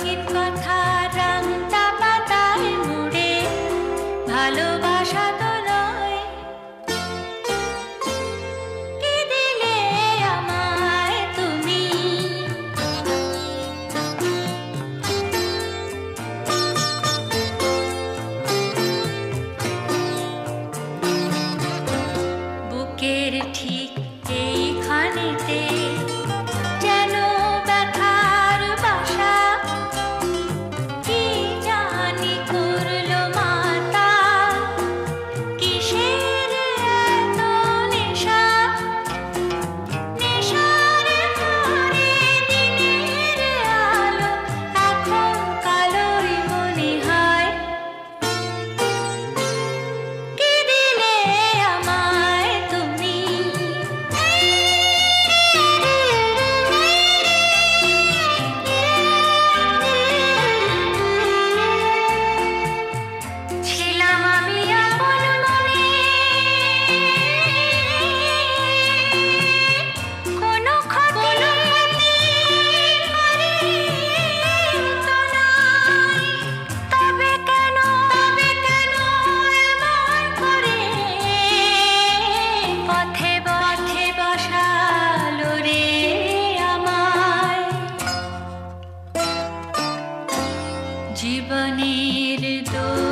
রঙিন কথা রাংতা পাতায় মুড়ে ভালোবাসা তো নয় কি দিলে আমায় তুমি বুকের ঠিক এইখানেতে যেন ব্যথার বাসা কি জানি করলো মাতা কিসের এত নেশা নেশার ঘরে দিনের আলো এখন কালোই মনে হয় কি দিলে আমায় তুমি ছিলাম আমি আপন মনে কোনো ক্ষতি করি তো নাই তবে কেন এমন করে পথে পথে বসালো রে আমায় জীবনের দোল